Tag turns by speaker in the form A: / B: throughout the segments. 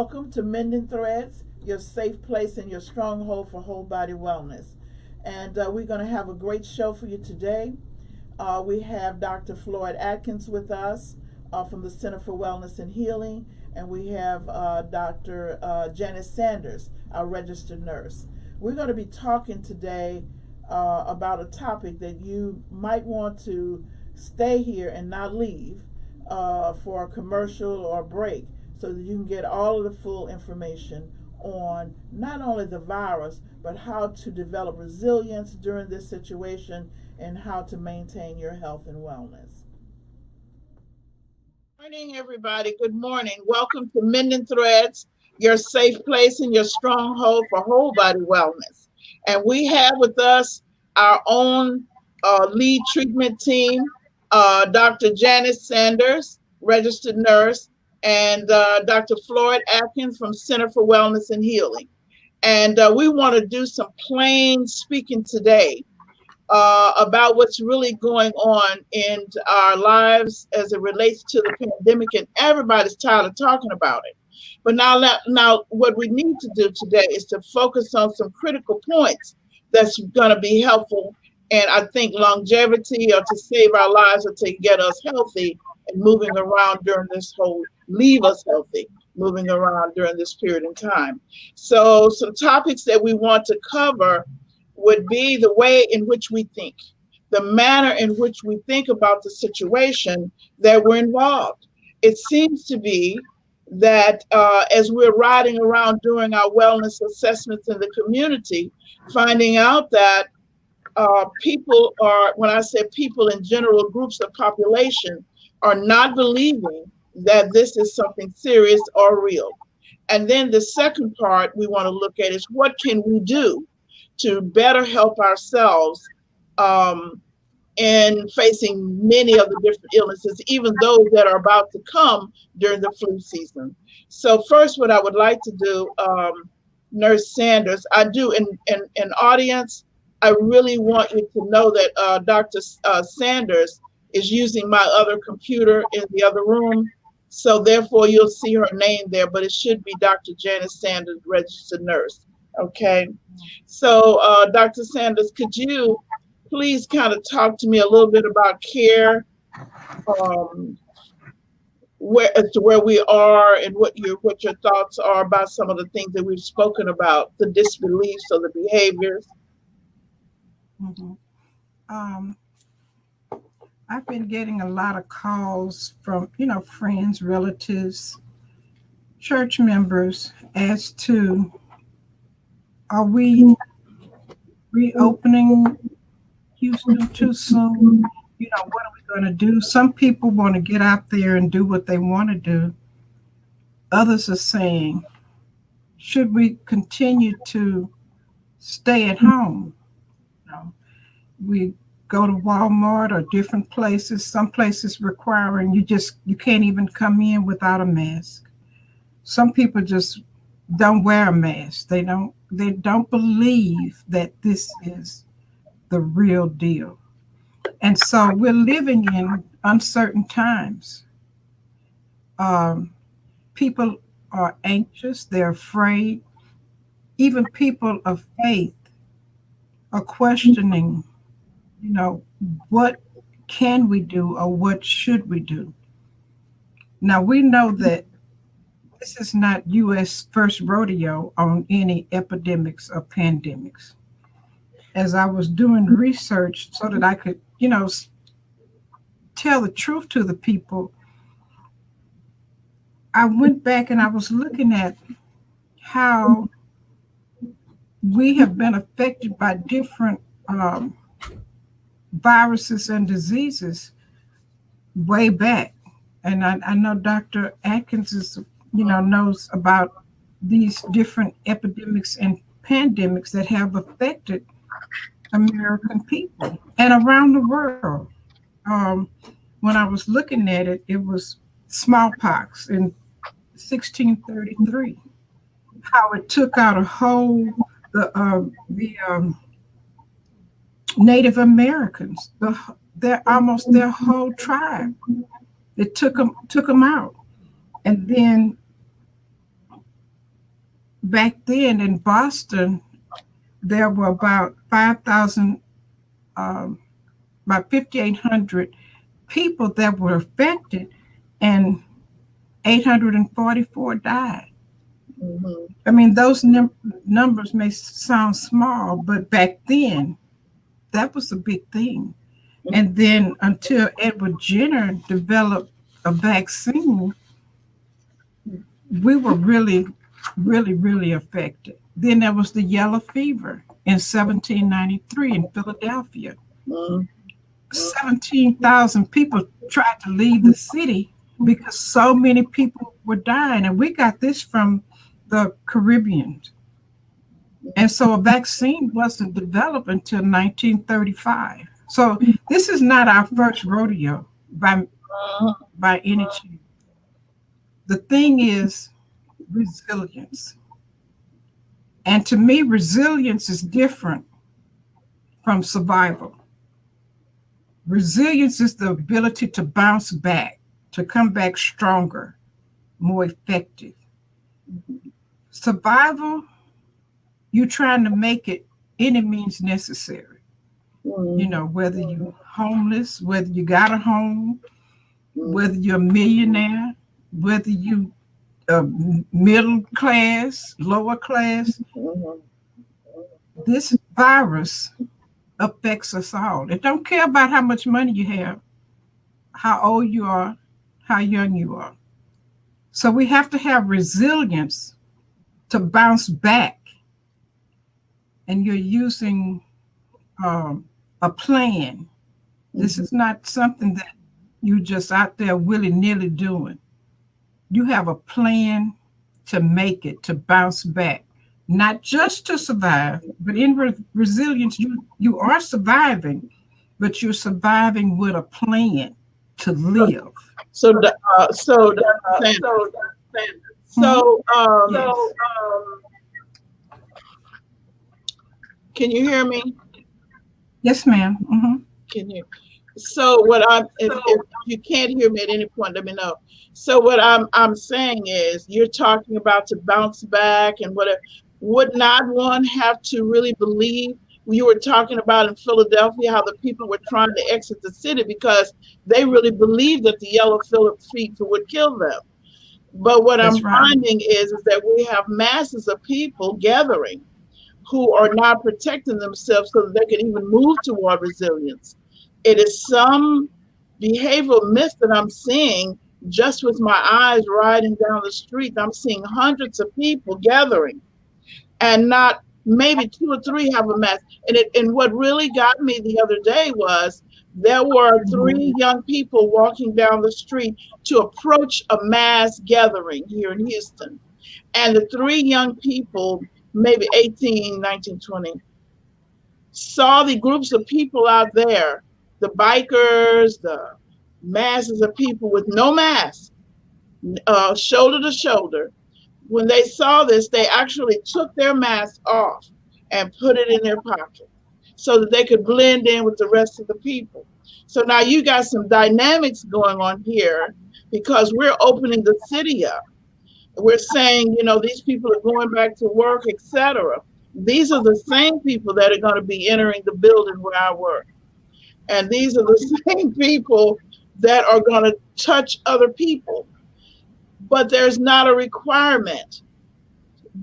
A: welcome to Mending Threads, your safe place and your stronghold for whole body wellness. And we're going to have a great show for you today. We have Dr. Floyd Atkins with us from the Center for Wellness and Healing, and we have Dr. Janice Sanders, our registered nurse. We're going to be talking today about a topic that you might want to stay here and not leave for a commercial or a break, so that you can get all of the full information on not only the virus, but how to develop resilience during this situation and how to maintain your health and wellness. Good morning, everybody. Good morning. Welcome to Mending Threads, your safe place and your stronghold for whole body wellness. And we have with us our own lead treatment team, Dr. Janice Sanders, registered nurse, and Dr. Floyd Atkins from Center for Wellness and Healing. And we want to do some plain speaking today about what's really going on in our lives as it relates to the pandemic, and everybody's tired of talking about it. But now what we need to do today is to focus on some critical points that's going to be helpful, and I think longevity, or to save our lives, or to get us healthy and moving around during this whole, leave us healthy, moving around during this period in time. So some topics that we want to cover would be the way in which we think, the manner in which we think about the situation that we're involved. It seems to be that as we're riding around doing our wellness assessments in the community, finding out that people are, when I say people in general, groups of population, are not believing that this is something serious or real. And then the second part we want to look at is, what can we do to better help ourselves in facing many of the different illnesses, even those that are about to come during the flu season. So first, what I would like to do, Nurse Sanders, I do in audience, I really want you to know that Dr. Sanders is using my other computer in the other room. So therefore, you'll see her name there, but it should be Dr. Janice Sanders, registered nurse. Okay. So Dr. Sanders, could you please kind of talk to me a little bit about care, as to where we are, and what your thoughts are about some of the things that we've spoken about, the disbeliefs or the behaviors.
B: Mm-hmm. I've been getting a lot of calls from, friends, relatives, church members as to, are we reopening Houston too soon? What are we going to do? Some people want to get out there and do what they want to do. Others are saying, should we continue to stay at home? We go to Walmart or different places, some places requiring you can't even come in without a mask. Some people just don't wear a mask. They don't believe that this is the real deal. And so we're living in uncertain times. People are anxious, they're afraid. Even people of faith are questioning, what can we do or what should we do? Now, we know that this is not U.S. first rodeo on any epidemics or pandemics. As I was doing research so that I could, tell the truth to the people, I went back and I was looking at how we have been affected by different viruses and diseases way back. And I know Dr. Atkins knows about these different epidemics and pandemics that have affected American people and around the world. When I was looking at it, it was smallpox in 1633. How it took out the Native Americans, almost their whole tribe. It took them out, and then back then in Boston, there were about 5,000, about 5,800 people that were affected, and 844 died.
A: Mm-hmm.
B: I mean, those numbers may sound small, but back then, that was a big thing. And then until Edward Jenner developed a vaccine, we were really, really, really affected. Then there was the yellow fever in 1793 in Philadelphia.
A: Mm-hmm.
B: 17,000 people tried to leave the city because so many people were dying. And we got this from the Caribbean. And so a vaccine wasn't developed until 1935. So this is not our first rodeo by any chance. The thing is resilience. And to me, resilience is different from survival. Resilience is the ability to bounce back, to come back stronger, more effective. Survival, you're trying to make it any means necessary. You know, whether you're homeless, whether you got a home, whether you're a millionaire, whether you middle class, lower class, this virus affects us all. It don't care about how much money you have, how old you are, how young you are. So we have to have resilience to bounce back. And you're using a plan. This is not something that you just out there willy-nilly doing. You have a plan to make it, to bounce back, not just to survive, but in resilience, you are surviving, but you're surviving with a plan to live.
A: So, so Dr. Sanders,
B: Mhm.
A: so
B: Yes.
A: can you hear me?
B: Yes, ma'am.
A: Can you? So what I'm if you can't hear me at any point, let me know. So what I'm saying is you're talking about to bounce back and whatever. Would not one have to really believe? You were talking about in Philadelphia how the people were trying to exit the city because they really believed that the yellow fever would kill them. But what I'm
B: That's right.
A: finding is that we have masses of people gathering who are not protecting themselves so that they can even move toward resilience. It is some behavioral myth that I'm seeing just with my eyes riding down the street. I'm seeing hundreds of people gathering and not maybe two or three have a mask. And what really got me the other day was there were three young people walking down the street to approach a mass gathering here in Houston. And the three young people, maybe 18, 19, 20, saw the groups of people out there, the bikers, the masses of people with no mask, shoulder to shoulder. When they saw this, they actually took their mask off and put it in their pocket so that they could blend in with the rest of the people. So now you got some dynamics going on here because we're opening the city up. We're saying, these people are going back to work, etc. These are the same people that are going to be entering the building where I work. And these are the same people that are going to touch other people. But there's not a requirement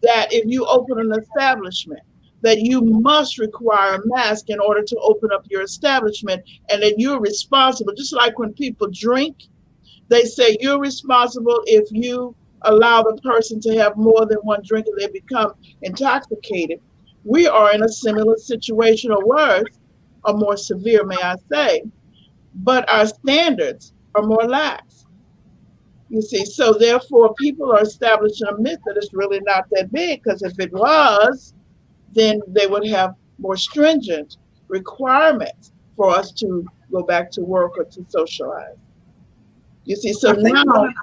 A: that if you open an establishment, that you must require a mask in order to open up your establishment and that you're responsible. Just like when people drink, they say you're responsible if you allow the person to have more than one drink and they become intoxicated. We are in a similar situation or worse, or more severe, may I say, but our standards are more lax. You see, so therefore, people are establishing a myth that it's really not that big because if it was, then they would have more stringent requirements for us to go back to work or to socialize. You see, so
B: I think one
A: now
B: of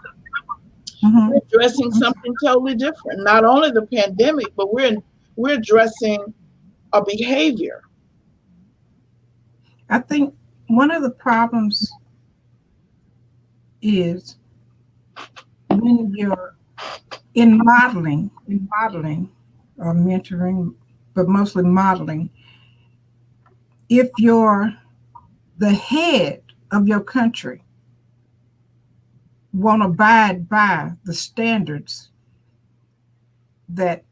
B: the,
A: we're addressing something totally different. Not only the pandemic, but we're addressing a behavior.
B: I think one of the problems is when you're in modeling or mentoring, but mostly modeling, if you're the head of your country, won't abide by the standards that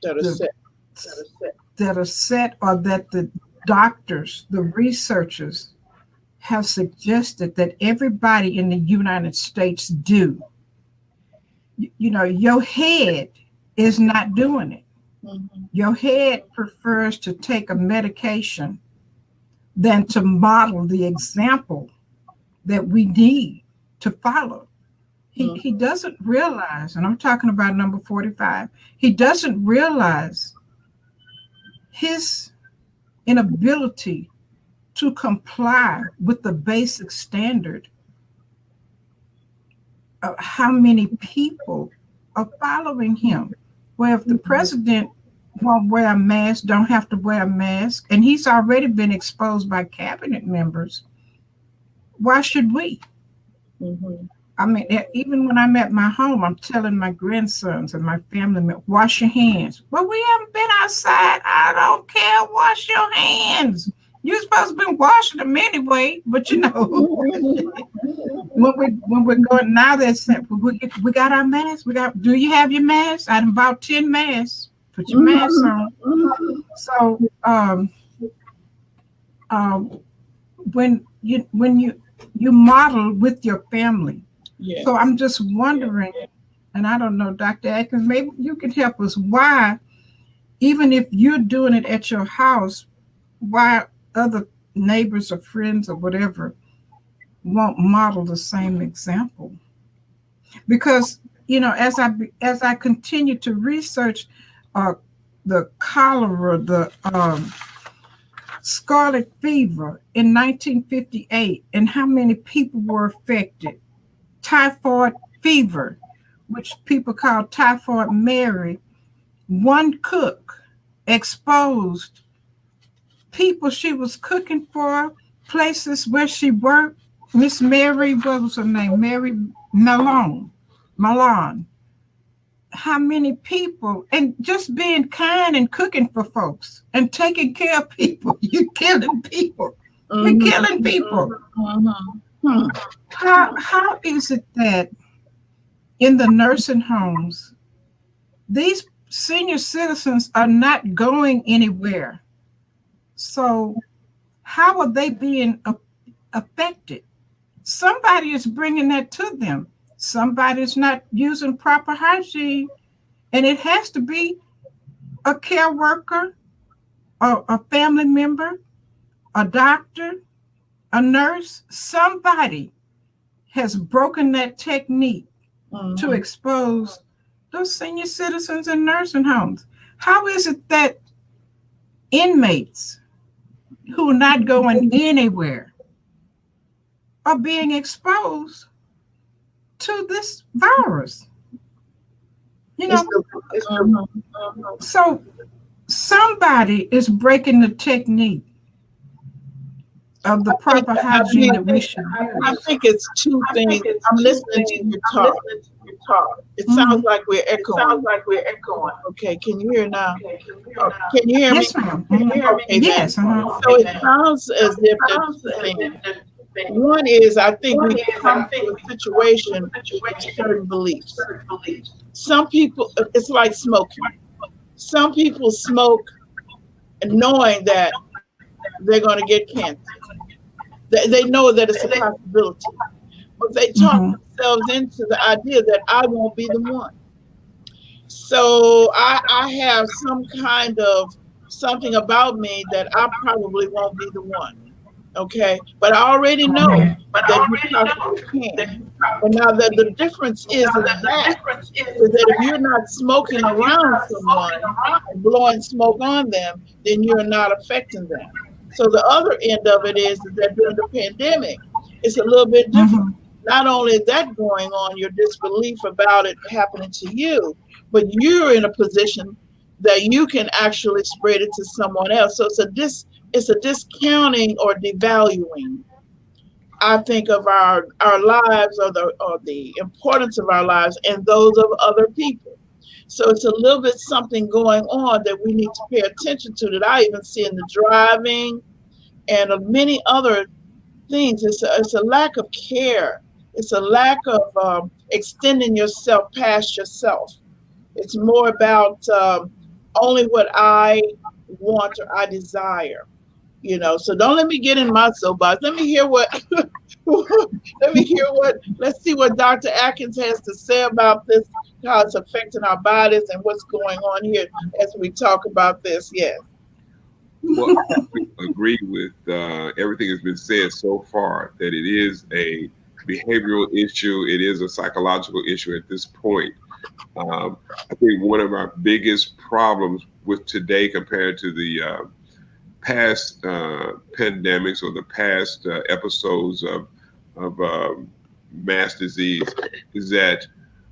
A: That is
B: the
A: set.
B: that are set, or that the doctors, the researchers have suggested that everybody in the United States do. Your head is not doing it.
A: Mm-hmm.
B: Your head prefers to take a medication than to model the example that we need to follow. He doesn't realize, and I'm talking about number 45, he doesn't realize his inability to comply with the basic standard of how many people are following him. Well, if the president won't wear a mask, don't have to wear a mask, and he's already been exposed by cabinet members, why should we?
A: Mm-hmm.
B: I mean, even when I'm at my home, I'm telling my grandsons and my family, wash your hands. Well, we haven't been outside. I don't care. Wash your hands. You're supposed to be washing them anyway, but when we're going now, that's we got our masks. Do you have your mask? I done bought 10 masks. Put your mask on. So um, when you model with your family.
A: Yeah.
B: So I'm just wondering, and I don't know, Dr. Atkins, maybe you can help us. Why, even if you're doing it at your house, why other neighbors or friends or whatever won't model the same example? Because as I continue to research the cholera, the scarlet fever in 1958, and how many people were affected, typhoid fever, which people call typhoid Mary, one cook exposed people she was cooking for, places where she worked. Miss Mary, what was her name? Mary Malone. How many people, and just being kind and cooking for folks and taking care of people. You're killing people. We're killing people. How is it that in the nursing homes, these senior citizens are not going anywhere? So how are they being affected? Somebody is bringing that to them. Somebody's not using proper hygiene, and it has to be a care worker, or a family member, a doctor, a nurse. Somebody has broken that technique to expose those senior citizens in nursing homes. How is it that inmates who are not going anywhere are being exposed to this virus? So somebody is breaking the technique of the proper hygiene that we should use.
A: I think it's two things. I'm listening to you talk. It sounds like we're echoing. Okay, can you hear now? Can you hear me?
B: Yes, ma'am.
A: Okay,
B: Yes.
A: so it sounds as if there's two things. One is, I think we come to a situation with certain beliefs. Some people, it's like smoking. Some people smoke knowing that they're going to get cancer. They know that it's a possibility, but they talk themselves into the idea that I won't be the one. So I have some kind of something about me that I probably won't be the one. Okay, but I already know that you possibly can. But now the difference is that if you're not smoking around someone and blowing smoke on them, then you're not affecting them. So the other end of it is that during the pandemic, it's a little bit different. Not only is that going on, your disbelief about it happening to you, but you're in a position that you can actually spread it to someone else. So it's a discounting or devaluing I think of our lives, or the importance of our lives and those of other people. So it's a little bit something going on that we need to pay attention to, that I even see in the driving and of many other things. It's a lack of care. It's a lack of extending yourself past yourself. It's more about only what I want or I desire. So don't let me get in my soapbox. Let me hear what let me hear what let's see what Dr. Atkins has to say about this, how it's affecting our bodies and what's going on here as we talk about this. Yes.
C: Well, I have to agree with everything that's been said so far, that it is a behavioral issue. It is a psychological issue at this point. I think one of our biggest problems with today compared to the past pandemics or the past episodes of mass disease is that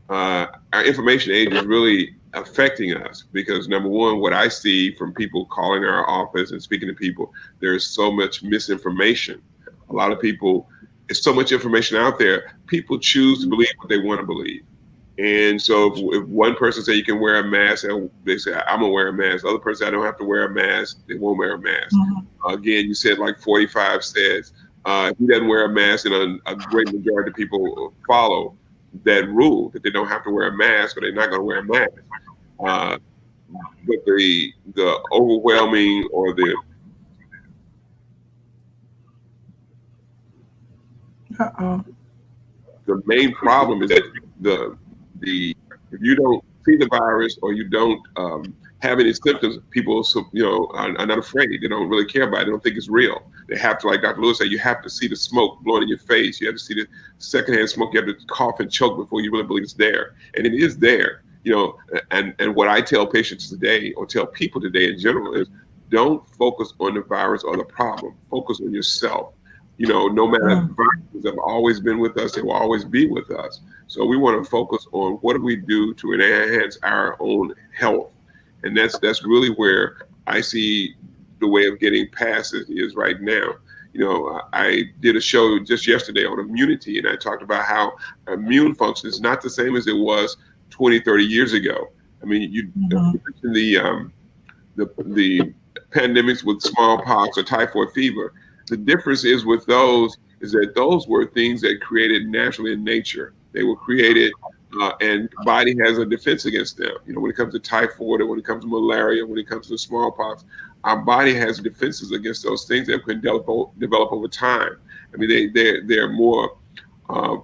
C: our information age is really affecting us, because number one, what I see from people calling our office and speaking to people, there's so much misinformation. A lot of people, there's so much information out there. People choose to believe what they want to believe. And so if one person say you can wear a mask, and they say I'm gonna wear a mask. The other person, I don't have to wear a mask. They won't wear a mask.
B: Mhm.
C: Again, you said like 45 says if he doesn't wear a mask, and a great majority of people follow that rule that they don't have to wear a mask, or they're not going to wear a mask. Uh, but the overwhelming, or
B: Uh-oh.
C: the main problem is that the if you don't see the virus, or you don't have any symptoms, people are not afraid. They don't really care about it. They don't think it's real. They have to, like Dr. Lewis said, you have to see the smoke blowing in your face. You have to see the secondhand smoke. You have to cough and choke before you really believe it's there, and it is there. And what I tell patients today, or tell people today in general, is don't focus on the virus or the problem. Focus on yourself. No matter,
B: Mm.
C: viruses have always been with us, they will always be with us. So we want to focus on what do we do to enhance our own health, and that's really where I see the way of getting past it is right now. I did a show just yesterday on immunity, and I talked about how immune function is not the same as it was 20, 30 years ago. I mean, you
B: Mhm.
C: mentioned the pandemics with smallpox or typhoid fever. The difference is with those is that those were things that created naturally in nature. They were created, and body has a defense against them. When it comes to typhoid, or when it comes to malaria, when it comes to smallpox, our body has defenses against those things that can develop over time. I mean, they're more. Uh,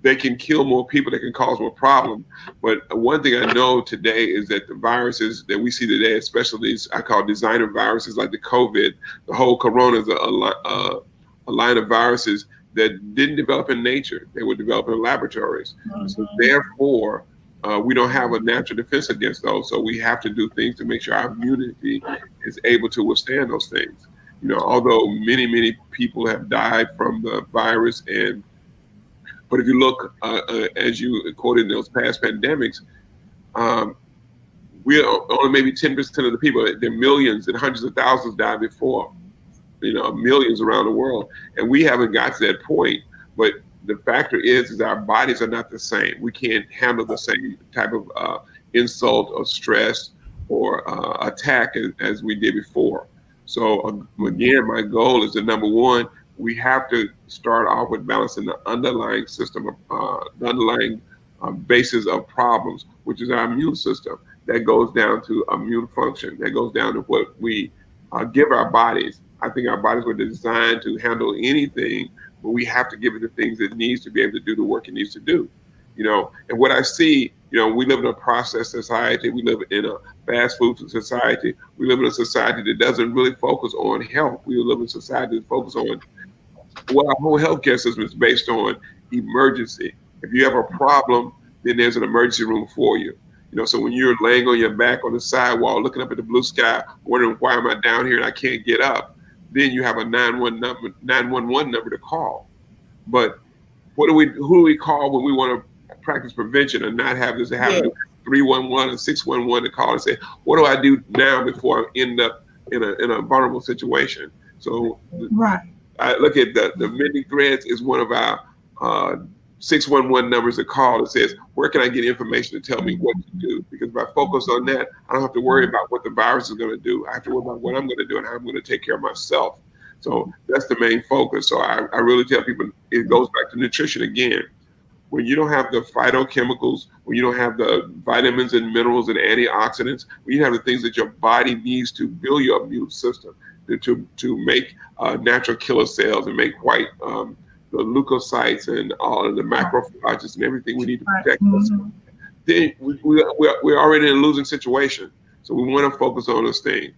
C: they can kill more people, they can cause more problems. But one thing I know today is that the viruses that we see today, especially these I call designer viruses like the COVID, the whole corona is a line of viruses that didn't develop in nature. They were developed in laboratories. So
A: Mhm.
C: therefore, we don't have a natural defense against those. So we have to do things to make sure our immunity is able to withstand those things. Although many, many people have died from the virus, but if you look, as you quoted in those past pandemics, um, we're only maybe 10% of the people. There are millions and hundreds of thousands died before, millions around the world. And we haven't got to that point. But the factor is our bodies are not the same. We can't handle the same type of insult or stress or attack as we did before. So again, my goal is that number one, we have to start off with balancing the underlying system of the underlying basis of problems, which is our immune system. That goes down to immune function. That goes down to what we give our bodies. I think our bodies were designed to handle anything, but we have to give it the things it needs to be able to do the work it needs to do. And what I see, we live in a processed society. We live in a fast food society. We live in a society that doesn't really focus on health. We live in a society that focuses on, well, our whole healthcare system is based on emergency. If you have a problem, then there's an emergency room for you. So when you're laying on your back on the sidewalk, looking up at the blue sky, wondering why am I down here and I can't get up, then you have a 911 number to call. But who do we call when we want to practice prevention and not have this having
A: Yes.
C: to 311 and 611 to call and say, what do I do now before I end up in a vulnerable situation? So
B: Right.
C: I look at the Mending Threads is one of our 611 numbers to call. It says, where can I get information to tell me what to do? Because if I focus on that, I don't have to worry about what the virus is going to do. I have to worry about what I'm going to do and how I'm going to take care of myself. So that's the main focus. So I really tell people it goes back to nutrition again. When you don't have the phytochemicals, when you don't have the vitamins and minerals and antioxidants, when you have the things that your body needs to build your immune system, to make natural killer cells and make white the leukocytes and all of the macrophages and everything we need to protect us, then we're already in a losing situation. So we want to focus on those things.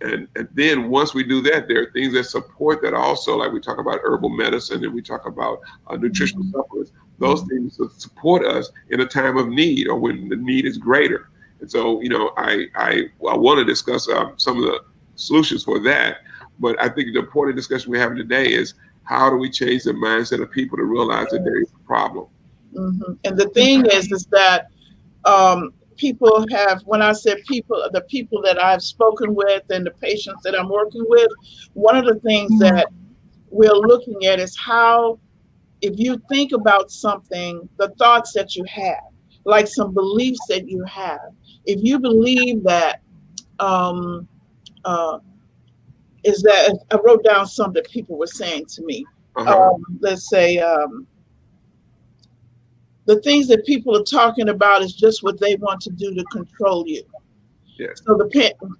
C: And then once we do that, there are things that support that also, like we talk about herbal medicine and we talk about nutritional supplements. Those things support us in a time of need or when the need is greater. And so, I want to discuss some of the solutions for that. But I think the important discussion we're having today is how do we change the mindset of people to realize that there is a problem?
A: And the thing is that people have, when I said people, the people that I've spoken with and the patients that I'm working with, one of the things that we're looking at is how, if you think about something, the thoughts that you have, like some beliefs that you have, if you believe that, is that, I wrote down some that people were saying to me. Let's say, the things that people are talking about is just what they want to do to control you.
C: Yes.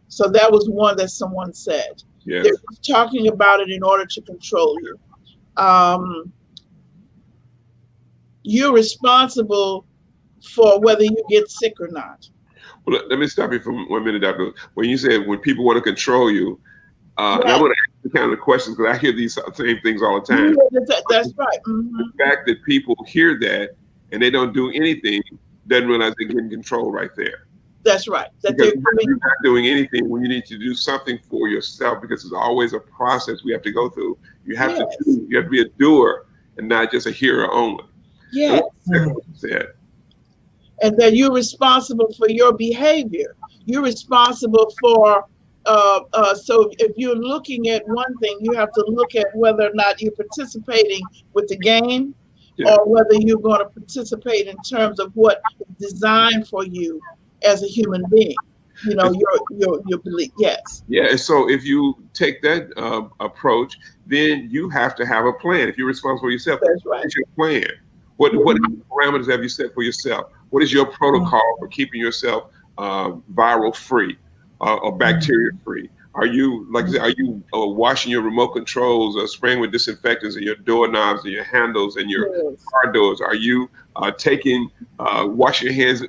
A: So that was one that someone said.
C: Yes.
A: They're talking about it in order to control you. You're responsible for whether you get sick or not.
C: Well, let me stop you for 1 minute, Doctor. When you said when people want to control you, and I want to ask you kind of questions because I hear these same things all the time.
A: That's right.
C: The fact that people hear that and they don't do anything doesn't realize they're getting control right there.
A: That's right.
C: Because you're not doing anything when you need to do something for yourself, because it's always a process we have to go through. You have to do, you have to be a doer and not just a hearer only.
A: Yes. And that you're responsible for your behavior. You're responsible for, so if you're looking at one thing, you have to look at whether or not you're participating with the game, or whether you're going to participate in terms of what is designed for you as a human being. Your belief. Yes.
C: Yeah. And so if you take that approach, then you have to have a plan. If you're responsible for yourself,
A: that's right.
C: What's your plan? What parameters have you set for yourself? What is your protocol for keeping yourself viral free or bacteria free? Are you, like I said, are you washing your remote controls or spraying with disinfectants and your doorknobs and your handles and your car doors? Are you washing your hands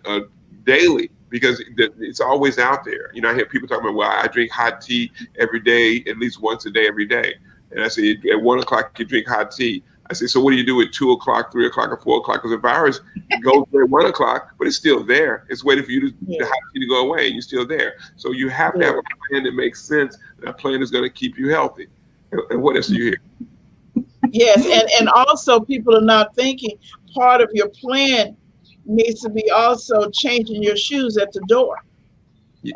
C: daily? Because it's always out there. I hear people talking about, well, I drink hot tea every day, at least once a day, every day. And I say, at 1 o'clock, you drink hot tea. I say, so what do you do at 2 o'clock, 3 o'clock, or 4 o'clock? Because the virus goes there at 1 o'clock, but it's still there. It's waiting for you the hot tea to go away, and you're still there. So you have to have a plan that makes sense. That plan is going to keep you healthy. And what else do you hear?
A: Yes, and also people are not thinking part of your plan needs to be also changing your shoes at the door.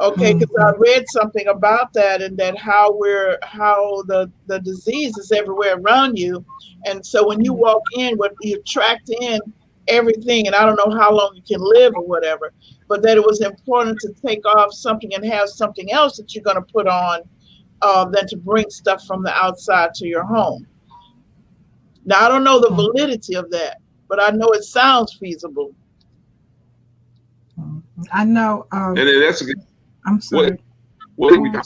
A: Okay, because I read something about that, and that how the disease is everywhere around you, and so when you walk in, what you attract in everything, and I don't know how long you can live or whatever, but that it was important to take off something and have something else that you're going to put on, than to bring stuff from the outside to your home. Now I don't know the validity of that, but I know it sounds feasible.
B: I know.
C: And then that's a good.
B: I'm sorry.
C: What we do?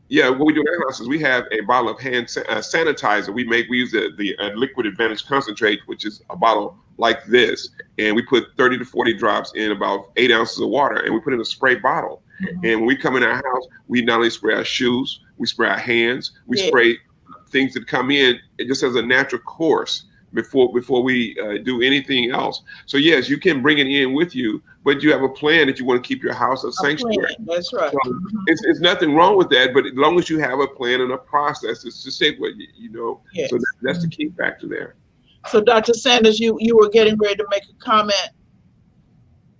C: Yeah, what we do in our house is we have a bottle of hand sanitizer. We use the liquid advantage concentrate, which is a bottle like this, and we put 30 to 40 drops in about 8 ounces of water, and we put in a spray bottle. And when we come in our house, we not only spray our shoes, we spray our hands, we spray things that come in. It just has a natural course before we do anything else. So yes, you can bring it in with you, but you have a plan that you want to keep your house a sanctuary.
A: That's right.
C: So it's nothing wrong with that, but as long as you have a plan and a process, it's to say what
A: Yes.
C: So that's the key factor there.
A: So Dr. Sanders, you were getting ready to make a comment.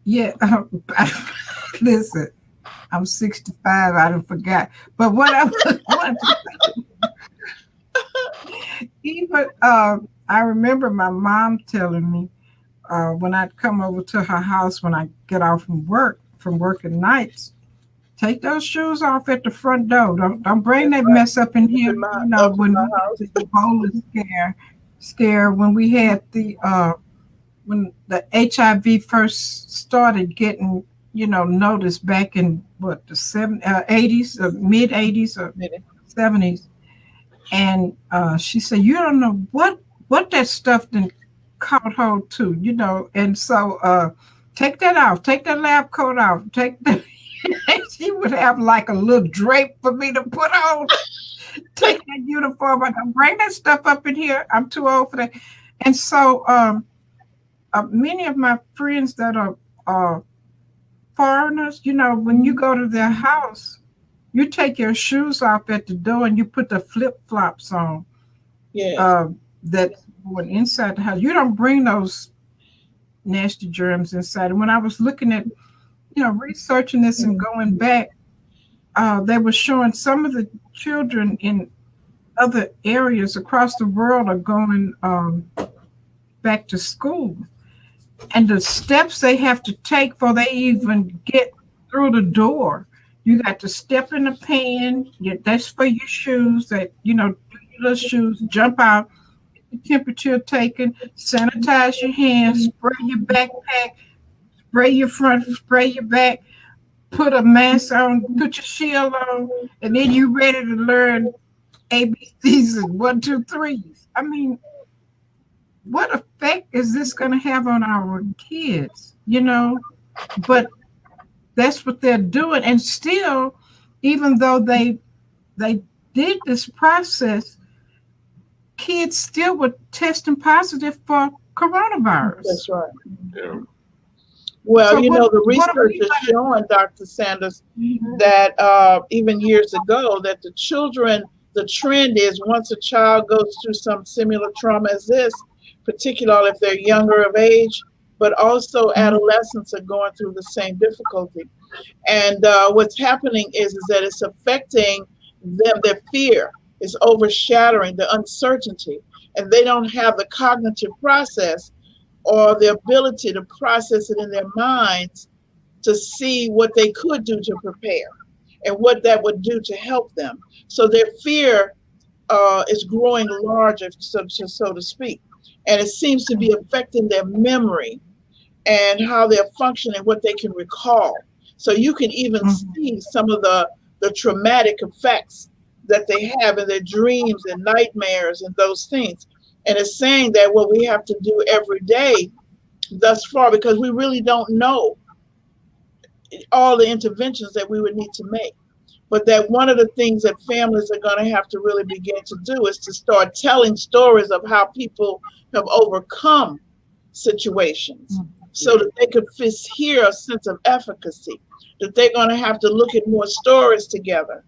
B: Yeah, listen, I'm 65. I don't forgot. But what I wanted to say, Even I remember my mom telling me when I'd come over to her house when I get off from working nights, take those shoes off at the front door. Don't bring
A: That's
B: that
A: right.
B: mess up in
A: Up
B: here.
A: in my
B: You know,
A: up in
B: when
A: my
B: we had
A: house.
B: the Ebola scare when we had the when the HIV first started getting, noticed back in what the 80s, mid 80s or
A: Minnie.
B: 70s. And she said, "You don't know what that stuff then caught hold to, And so take that off, take that lab coat off, take that." She would have like a little drape for me to put on. Take that uniform. I don't bring that stuff up in here. I'm too old for that. And so many of my friends that are foreigners, when you go to their house, you take your shoes off at the door and you put the flip flops on
A: Yes.
B: uh, that's going inside the house. You don't bring those nasty germs inside. And when I was looking at, researching this and going back, they were showing some of the children in other areas across the world are going back to school. And the steps they have to take before they even get through the door. You got to step in the pan. That's for your shoes. That do your little shoes. Jump out. The temperature taken. Sanitize your hands. Spray your backpack. Spray your front. Spray your back. Put a mask on. Put your shield on, and then you ready to learn ABCs and one, two, threes. I mean, what effect is this going to have on our kids? But that's what they're doing, and still, even though they did this process, kids still were testing positive for coronavirus.
A: That's right.
C: Yeah.
A: Well,
B: So
A: the
B: what are
A: research
B: we
A: is showing, Dr. Sanders,
B: going
A: that even years ago, that the children, the trend is once a child goes through some similar trauma as this, particularly if they're younger of age, but also
B: to?
A: adolescents are going through the same difficulty. And what's happening is that it's affecting them. Their fear is overshadowing the uncertainty, and they don't have the cognitive process or the ability to process it in their minds to see what they could do to prepare and what that would do to help them. So their fear is growing larger, so to speak, and it seems to be affecting their memory and how they're functioning, what they can recall. So you can even
B: Mhm.
A: see some of the traumatic effects that they have in their dreams and nightmares and those things. And it's saying that what we have to do every day thus far, because we really don't know all the interventions that we would need to make. But that one of the things that families are going to have to really begin to do is to start telling stories of how people have overcome situations so
C: Yeah.
A: that they could hear a sense of efficacy, that they're going to have to look at more stories together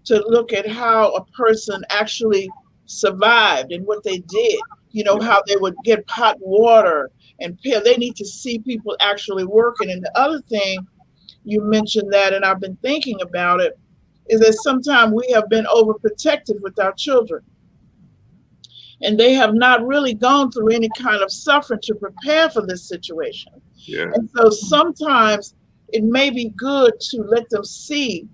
A: to look at how a person actually survived and what they did,
C: Yeah.
A: how they would get hot water and pill. They need to see people actually working. And the other thing, you mentioned that, and I've been thinking about it, is that sometimes we have been overprotective with our children and they have not really gone through any kind of suffering to prepare for this situation.
C: Yeah.
A: And so sometimes it may be good to let them see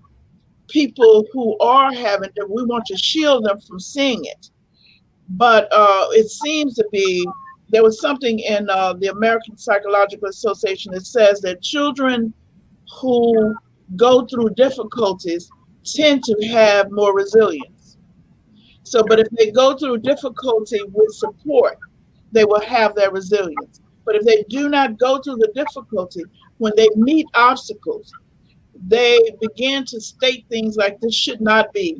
A: people who are having it. We want to shield them from seeing it. But it seems to be there was something in the American Psychological Association that says that children who go through difficulties tend to have more resilience. So, but
C: Yeah.
A: if they go through difficulty with support, they will have their resilience. But if they do not go through the difficulty, when they meet obstacles, they begin to state things like, this should not be.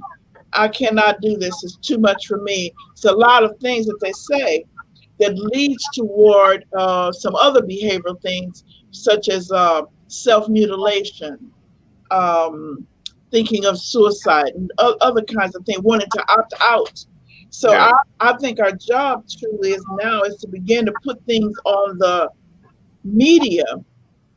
A: I cannot do this. It's too much for me. It's a lot of things that they say that leads toward some other behavioral things, such as self mutilation, um, thinking of suicide, and other kinds of things, wanting to opt out. So
C: Yeah.
A: I think our job truly is now is to begin to put things on the media.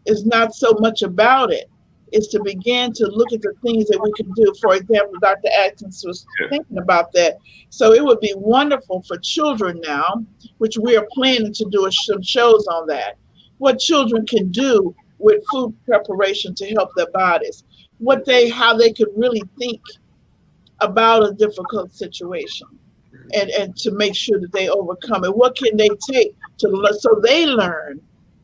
A: Is not so much about it. is to begin to look at the things that we can do. For example, Dr. Atkins was
C: Yeah.
A: thinking about that. So it would be wonderful for children now, which we are planning to do some shows on that, what children can do with food preparation to help their bodies, how they could really think about a difficult situation and to make sure that they overcome it. What can they take to so they learn?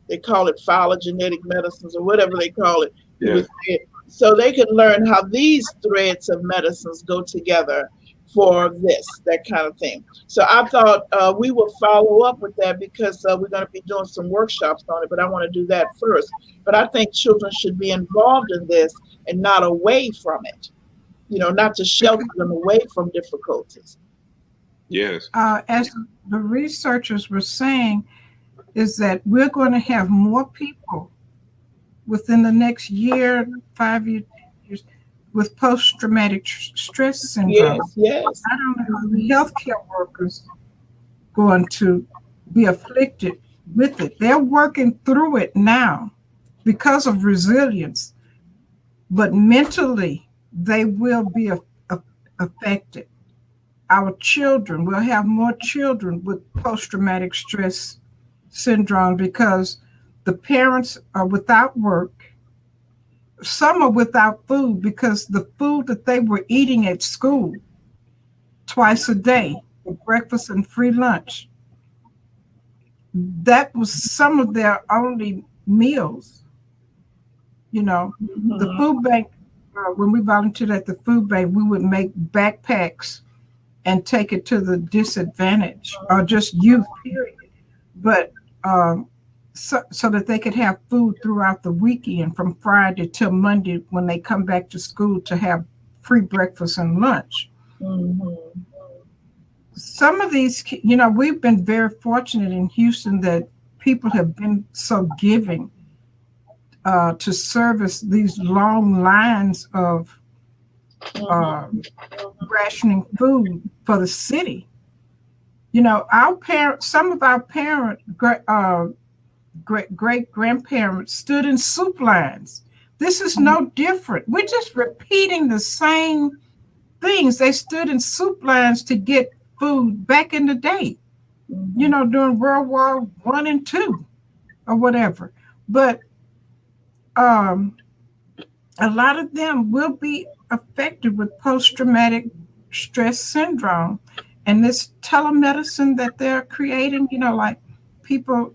A: They call it phylogenetic medicines or whatever they call it. He was
C: Yes.
A: saying, so they can learn how these threads of medicines go together for that kind of thing. So I thought we will follow up with that because we're going to be doing some workshops on it. But I want to do that first. But I think children should be involved in this and not away from it. Not to shelter
B: Because
A: them away from difficulties.
C: Yes.
B: as the researchers were saying, is that we're going to have more people within the next year, 5 years, 10 years, with post-traumatic stress syndrome.
A: Yes, yes.
B: I don't know how the healthcare workers going to be afflicted with it. They're working through it now because of resilience, but mentally they will be affected. Our children will have more children with post-traumatic stress syndrome because the parents are without work. Some are without food because the food that they were eating at school twice a day for breakfast and free lunch, that was some of their only meals. The
A: Mhm.
B: food bank, when we volunteered at the food bank, we would make backpacks and take it to the disadvantaged or just youth, period. But so that they could have food throughout the weekend from Friday till Monday when they come back to school to have free breakfast and lunch.
A: Mhm.
B: Some of these, we've been very fortunate in Houston that people have been so giving to service these long lines of uh,
A: Mhm.
B: rationing food for the city. Our parents, some of our great grandparents stood in soup lines. This is no different. We're just repeating the same things. They stood in soup lines to get food back in the day,
A: Mhm.
B: during World War I and II or whatever. But um, a lot of them will be affected with post traumatic stress syndrome. And this telemedicine that they're creating, like people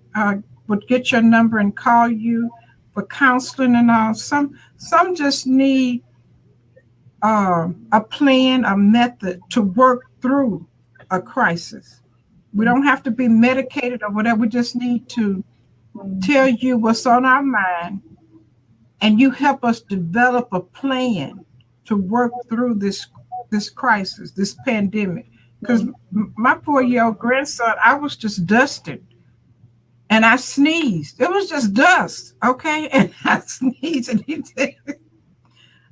B: would get your number and call you for counseling and all. Some just need a plan, a method to work through a crisis. We don't have to be medicated or whatever. We just need to tell
A: Mhm.
B: you what's on our mind, and you help us develop a plan to work through this crisis, this pandemic. Because
A: Mhm.
B: my 4-year-old grandson, I was just dusted and I sneezed. It was just dust, okay? And I sneezed, and he said,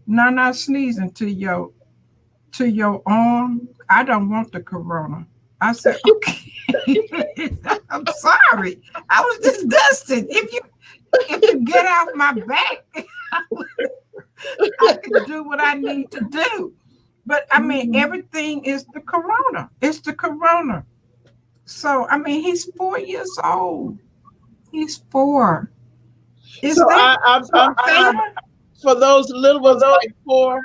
B: "No, not sneezing to your arm. I don't want the corona." I said, "Okay." I'm sorry. I was just dusted. If you get off my back, I can do what I need to do. But I mean,
A: Mhm.
B: everything is the corona. It's the corona. So I mean, he's 4 years old. He's 4.
A: So
B: Is that
A: I'm
B: fair?
A: for those little ones like 4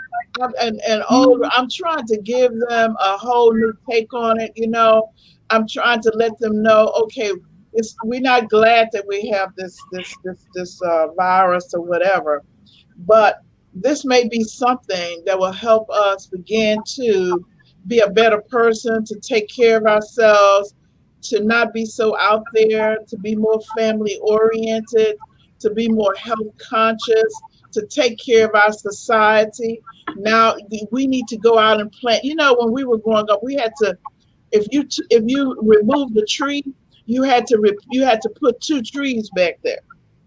A: and older.
B: Mhm.
A: I'm trying to give them a whole new take on it. I'm trying to let them know, okay, we're not glad that we have this virus or whatever, but this may be something that will help us begin to be a better person, to take care of ourselves, to not be so out there, to be more family oriented, to be more health conscious, to take care of our society. Now we need to go out and plant. When we were growing up, we had to, if you remove the tree, you had to put 2 trees back there.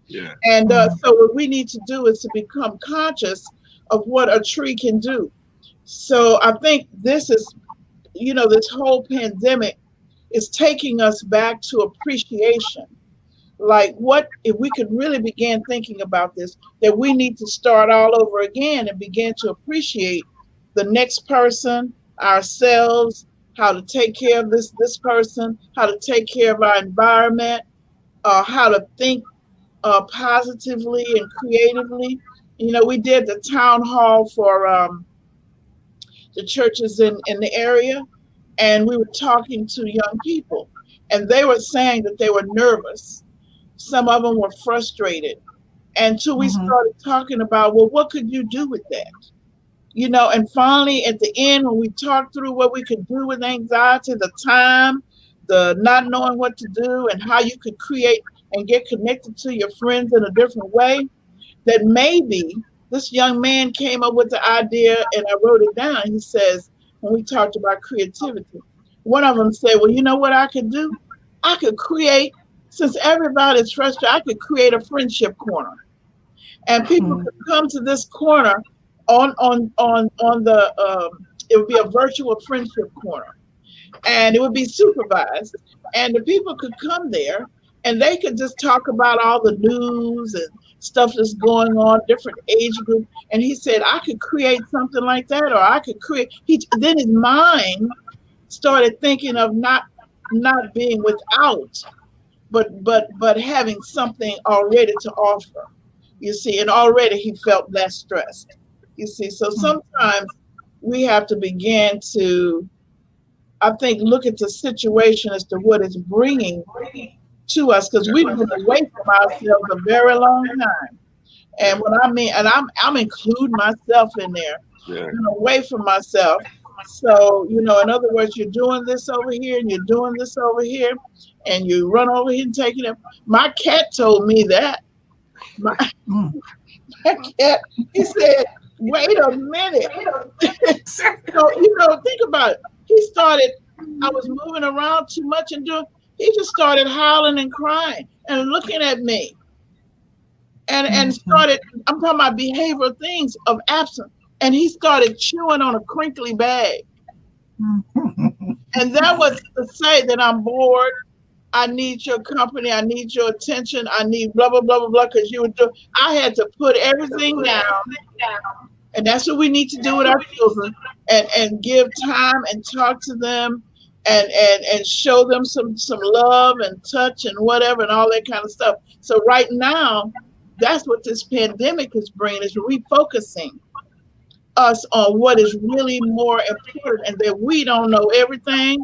C: Yeah.
A: And
B: Mhm.
A: so what we need to do is to become conscious of what a tree can do. So I think this whole pandemic is taking us back to appreciation like what if we could really begin thinking about this, that we need to start all over again and begin to appreciate the next person, ourselves, how to take care of this person, how to take care of our environment, how to think positively and creatively. You know, we did the town hall for the churches in the area, and we were talking to young people, and they were saying that they were nervous. Some of them were frustrated. And so we
B: Mm-hmm.
A: started talking about, well, what could you do with that? You know, and finally at the end, when we talked through what we could do with anxiety, the time, the not knowing what to do, and how you could create and get connected to your friends in a different way, that maybe this young man came up with the idea, and I wrote it down. He says, when we talked about creativity, one of them said, well, you know what I could do? I could create, since everybody's frustrated, I could create a friendship corner. And people could come to this corner on the, it would be a virtual friendship corner, and it would be supervised, and the people could come there and they could just talk about all the news and stuff that's going on, different age group. And he said I could create something like that, or I could create, he then his mind started thinking of not being without, but having something already to offer, you see, and already he felt less stressed, you see. So sometimes we have to begin to, I think, look at the situation as to what it's bringing to us, because we've been away from ourselves a very long time.
C: Yeah,
A: And what I mean, and I'm including myself in there,
C: yeah,
A: away from myself. So, you know, in other words, you're doing this over here and you're doing this over here, and you run over here and take it up. My cat told me that. My, my cat, he said, wait a minute. So, you know, think about it. He started, I was moving around too much and doing, he just started howling and crying and looking at me, and started, I'm talking about behavioral things of absence. And he started chewing on a crinkly bag. And that was to say that I'm bored. I need your company. I need your attention. I need blah, blah, blah, blah, blah, because you would do, I had to put everything down. And that's what we need to do with our children, and give time and talk to them, and show them some love and touch and whatever and all that kind of stuff. So right now, that's what this pandemic is bringing, is refocusing us on what is really more important, and that we don't know everything,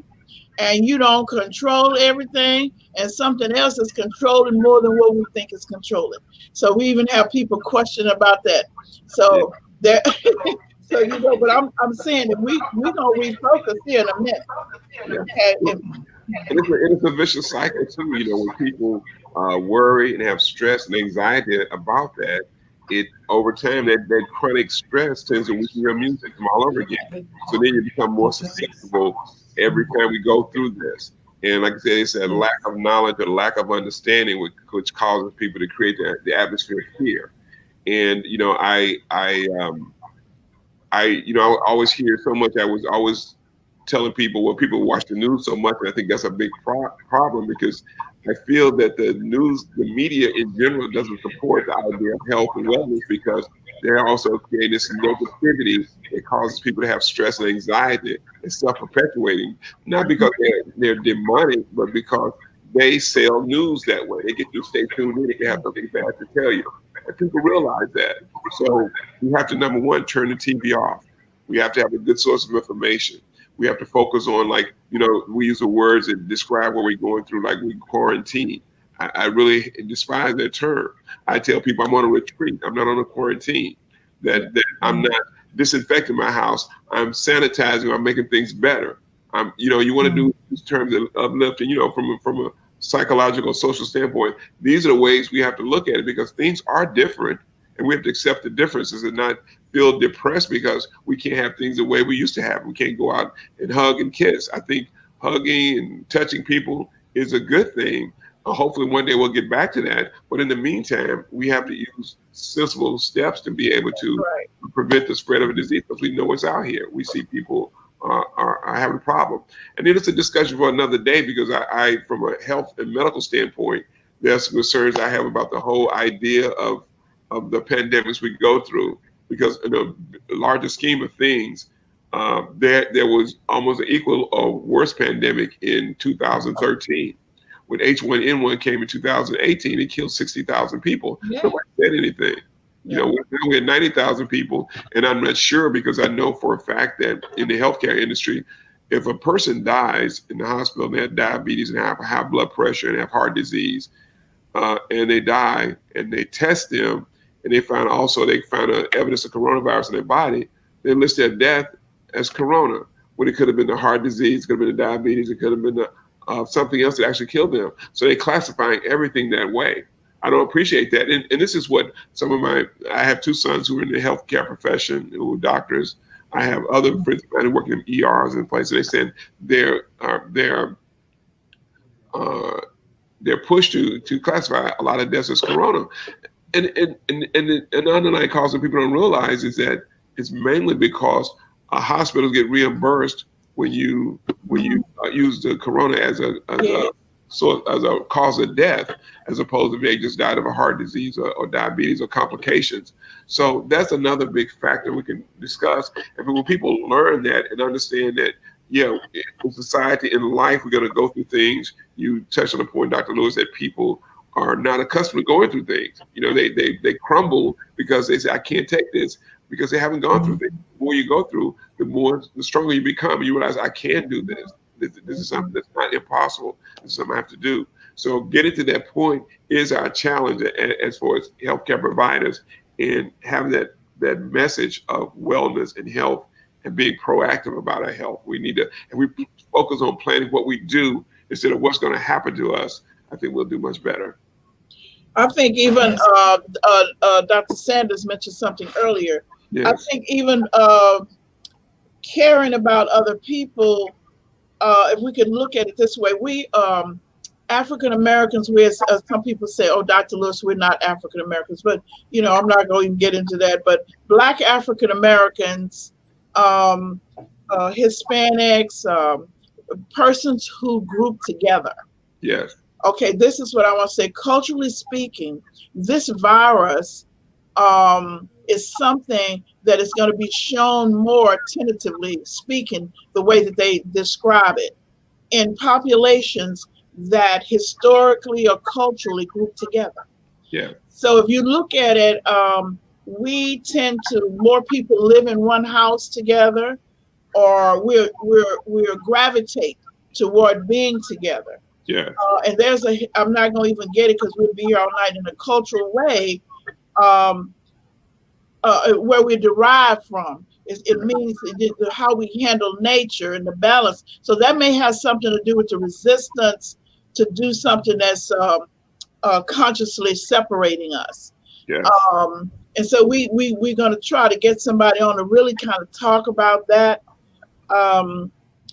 A: and you don't control everything, and something else is controlling more than what we think is controlling. So we even have people question about that.
C: yeah,
A: So there, so you know, but I'm saying that we gonna refocus here in a minute,
C: yeah.
A: okay?
C: Look, and it's a vicious cycle too. You know, when people worry and have stress and anxiety about that, it over time that chronic stress tends to weaken your immune system all over again. So then you become more susceptible every time we go through this. And like I said, it's a lack of knowledge or lack of understanding which causes people to create the atmosphere of fear. And you know, I always hear so much. I was always telling people, well, people watch the news so much, and I think that's a big problem because I feel that the news, the media in general, doesn't support the idea of health and wellness because they're also creating this negativity that causes people to have stress and anxiety and self-perpetuating, not because they're demonic, but because they sell news that way. They get you to stay tuned in if they have something bad to tell you. And people realize that. So we have to, number one, turn the TV off. We have to have a good source of information. We have to focus on, like, we use the words that describe what we're going through, like we quarantine. I really despise that term. I tell people I'm on a retreat. I'm not on a quarantine. That I'm not disinfecting my house. I'm sanitizing. I'm making things better. You want to do these terms of uplifting, from a psychological, social standpoint. These are the ways we have to look at it because things are different, and we have to accept the differences and not feel depressed because we can't have things the way we used to have. We can't go out and hug and kiss. I think hugging and touching people is a good thing. Hopefully one day we'll get back to that. But in the meantime, we have to use sensible steps to be able to
A: Right.
C: prevent the spread of a disease because we know it's out here. We see people are having a problem. And then it's a discussion for another day because I from a health and medical standpoint, There's concerns I have about the whole idea of the pandemics we go through, because in the larger scheme of things, there was almost an equal or worse pandemic in 2013. When H1N1 came in 2018, it killed 60,000 people.
A: Yeah.
C: Nobody said anything. You
A: Yeah.
C: know, now we had 90,000 people, and I'm not sure, because I know for a fact that in the healthcare industry, if a person dies in the hospital and they have diabetes and have high blood pressure and have heart disease, and they die, and they test them, and they found evidence of coronavirus in their body, they list their death as corona, when it could have been the heart disease, could have been the diabetes, it could have been something else that actually killed them. So they're classifying everything that way. I don't appreciate that. And this is what I have two sons who are in the healthcare profession, who are doctors. I have other friends of mine who work in ERs and places. They said they're uh, they're pushed to classify a lot of deaths as corona. And the underlying cause that people don't realize is that it's mainly because hospitals get reimbursed when you use the corona
A: Yeah.
C: as a cause of death, as opposed to they just died of a heart disease or diabetes or complications. So that's another big factor we can discuss. And when people learn that and understand that, yeah, in society, in life, we're going to go through things. You touched on the point, Dr. Lewis, that people are not accustomed to going through things. You know, they crumble because they say, I can't take this, because they haven't gone through things. The more you go through, the stronger you become. You realize, I can do this. This is something that's not impossible. This is something I have to do. So getting to that point is our challenge as far as healthcare providers, and having that message of wellness and health and being proactive about our health. We need to, and we focus on planning what we do instead of what's going to happen to us. I think we'll do much better.
A: I think even
B: Yes.
A: Dr. Sanders mentioned something earlier. I
C: Yes,
A: think even caring about other people, if we could look at it this way, we African Americans, we as some people say, oh, Dr. Lewis, we're not African Americans, but I'm not going to get into that. But Black African Americans, um, Hispanics, persons who group together.
C: yes,
A: Okay, this is what I want to say. Culturally speaking, this virus is something that is going to be shown more tentatively speaking, the way that they describe it, in populations that historically or culturally group together.
C: yes,
A: So if you look at it, we tend to more people live in one house together, or we're gravitate toward being together.
C: yes,
A: And I'm not going to even get it because we'll be here all night. In a cultural way, um, where we derive from. It means how we handle nature and the balance. So that may have something to do with the resistance to do something that's consciously separating us.
C: yes.
A: And so we're going to try to get somebody on to really kind of talk about um,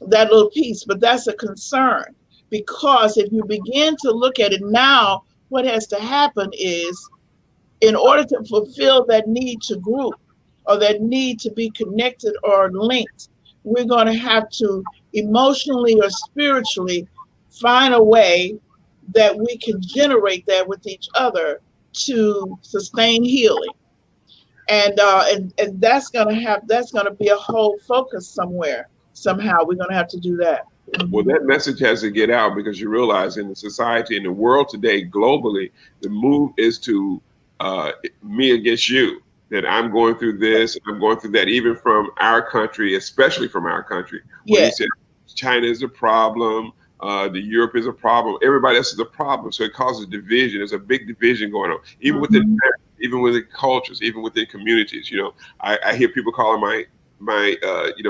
A: that little piece. But that's a concern, because if you begin to look at it now, what has to happen is, in order to fulfill that need to group or that need to be connected or linked, we're going to have to emotionally or spiritually find a way that we can generate that with each other to sustain healing. And that's going to be a whole focus somewhere. Somehow we're going to have to do that.
C: Well,
A: Mhm.
C: that message has to get out, because you realize in the society, in the world today, globally, the move is to me against you. That I'm going through this, I'm going through that, even from our country, especially from our country, where
A: Yeah.
C: he said China is a problem, the Europe is a problem, everybody else is a problem. So it causes division. There's a big division going on, even within
A: Mhm.
C: even within cultures, even within communities. I hear people calling my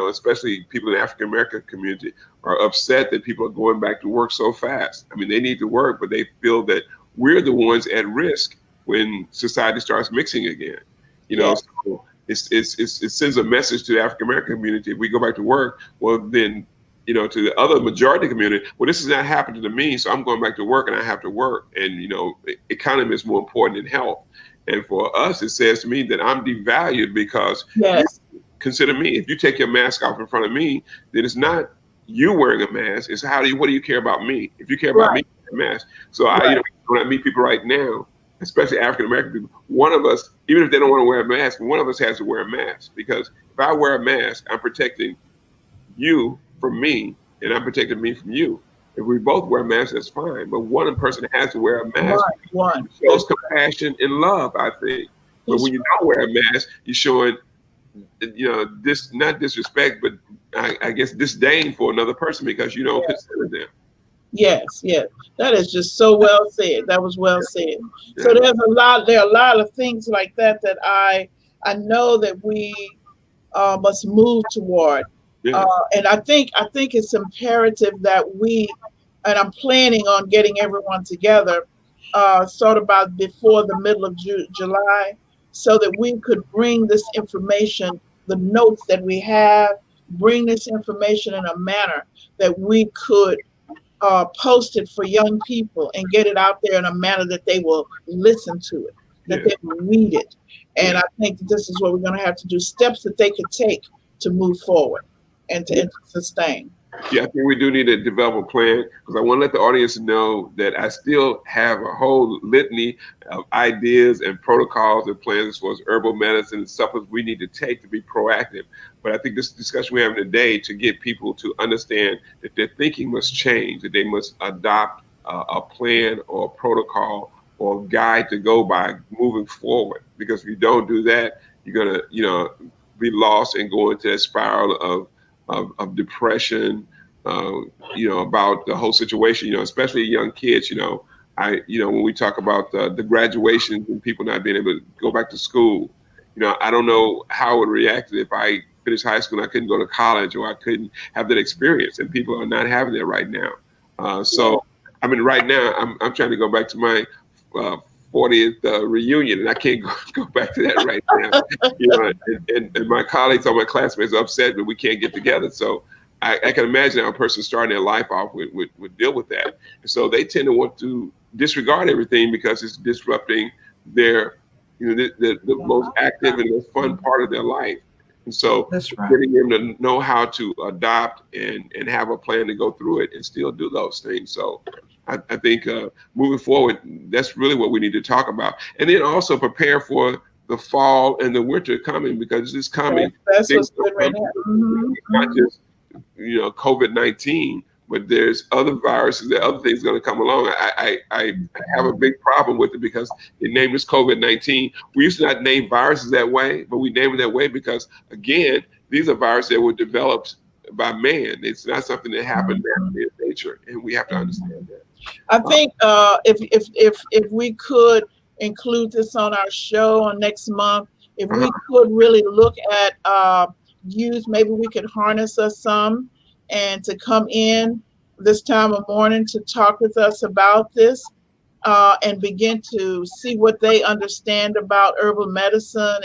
C: especially people in the African American community are upset that people are going back to work so fast. I mean, they need to work, but they feel that we're the ones at risk when society starts mixing again.
A: Yeah.
C: So it sends a message to the African American community. If we go back to work, well then, to the other majority community, well, this is not happening to me, so I'm going back to work and I have to work. And economy is more important than health. And for us, it says to me that I'm devalued because you
A: Yes.
C: consider me. If you take your mask off in front of me, then it's not you wearing a mask. It's what do you care about me? If you care about me,
A: Right.
C: wear a mask. So
A: Right.
C: when I meet people right now, especially African American people, one of us, even if they don't want to wear a mask, one of us has to wear a mask, because if I wear a mask, I'm protecting you from me, and I'm protecting me from you. If we both wear masks, that's fine. But one person has to wear a mask.
A: Right, one.
C: It shows compassion and love, I think. But
A: That's
C: when you don't wear a mask, you're showing, this, not disrespect, but I guess disdain for another person because you don't
A: yes,
C: consider them.
A: yes, yes. That is just so well said. That was well said. So
C: Yeah,
A: there are a lot of things like that that I know that we must move toward. Uh,
C: yes,
A: and I think it's imperative that we, and I'm planning on getting everyone together, sort of about before the middle of July, so that we could bring this information, the notes that we have, bring this information in a manner that we could post it for young people and get it out there in a manner that they will listen to it, that
C: yeah,
A: they will read it. And
C: yeah.
A: I think that this is what we're going to have to do, steps that they could take to move forward and to sustain.
C: Yeah, I think we do need to develop a plan, because I want to let the audience know that I still have a whole litany of ideas and protocols and plans as far as herbal medicine and supplements we need to take to be proactive. But I think this discussion we're having today, to get people to understand that their thinking must change, that they must adopt a plan or a protocol or a guide to go by moving forward. Because if you don't do that, you're gonna, be lost and go into that spiral of depression, uh, about the whole situation, especially young kids. When we talk about the graduation and people not being able to go back to school, I don't know how I would react if I finished high school and I couldn't go to college, or I couldn't have that experience, and people are not having that right now.
A: Yeah.
C: So, I mean, right now, I'm trying to go back to my uh, 40th reunion, and I can't go back to that right now. And my colleagues or my classmates are upset that we can't get together. So I can imagine how a person starting their life off would deal with that. And so they tend to want to disregard everything because it's disrupting their, the most active and most fun part of their life. And so
B: That's right.
C: getting them to know how to adopt and have a plan to go through it and still do those things. So I think moving forward, that's really what we need to talk about. And then also prepare for the fall and the winter coming, because it's coming.
A: That's
C: Things
A: what's
C: are
A: good right
C: coming.
A: now. Hmm.
C: Not
A: Hmm.
C: just COVID-19, but there's other viruses, there are other things going to come along. I have a big problem with it because the name is COVID-19. We used to not name viruses that way, but we name it that way because, again, these are viruses that were developed by man. It's not something that happened naturally in nature, and we have to understand that.
A: I
C: Uh,
A: think if we could include this on our show on next month, if
C: uh
A: we could really look at youth, maybe we could harness us some and to come in this time of morning to talk with us about this, and begin to see what they understand about herbal medicine,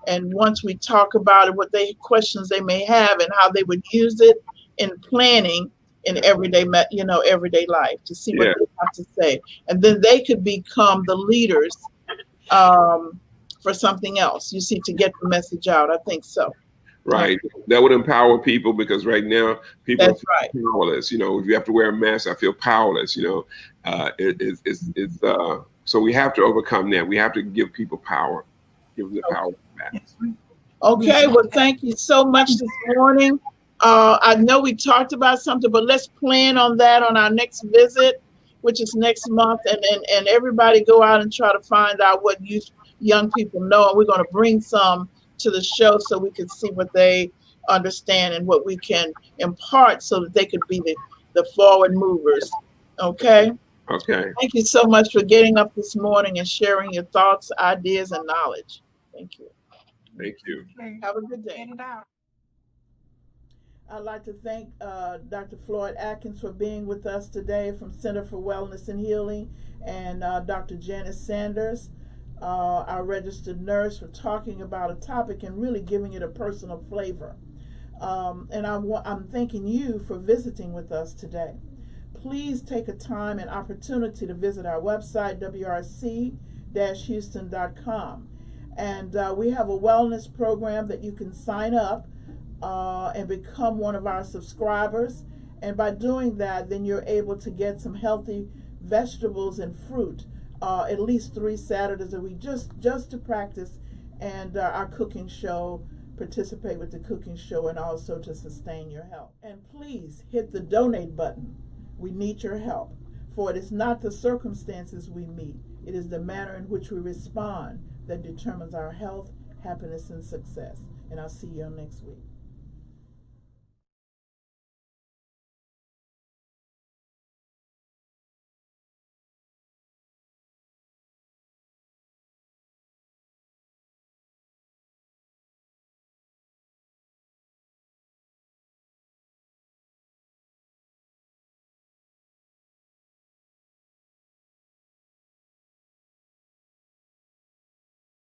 A: and once we talk about it, what they questions they may have and how they would use it in planning in everyday life, to see what
C: yeah,
A: they have to say, and then they could become the leaders, um, for something else. You see, to get the message out. I think so. Yeah,
C: right. That would empower people, because right now people
A: that's right.
C: feel powerless. If you have to wear a mask, I feel powerless. So we have to overcome that. We have to give people power, give them the power back.
B: Yes.
A: Okay,
B: Wisdom.
A: well, thank you so much this morning. I know we talked about something, but let's plan on that on our next visit, which is next month, and everybody go out and try to find out what young people know, and we're going to bring some to the show so we can see what they understand and what we can impart so that they could be the forward movers. Okay,
C: Okay.
A: thank you so much for getting up this morning and sharing your thoughts, ideas, and knowledge. Thank you.
C: Thank you.
B: Okay.
A: Have a good day.
B: Get it out.
A: I'd like to thank Dr. Floyd Atkins for being with us today from Center for Wellness and Healing, and Dr. Janice Sanders, our registered nurse, for talking about a topic and really giving it a personal flavor. And I'm thanking you for visiting with us today. Please take a time and opportunity to visit our website, wrc-houston.com. And we have a wellness program that you can sign up and become one of our subscribers. And by doing that, then you're able to get some healthy vegetables and fruit at least 3 Saturdays a week, just to practice and our cooking show, participate with the cooking show, and also to sustain your health. And please hit the donate button. We need your help, for it is not the circumstances we meet, it is the manner in which we respond that determines our health, happiness, and success. And I'll see you next week.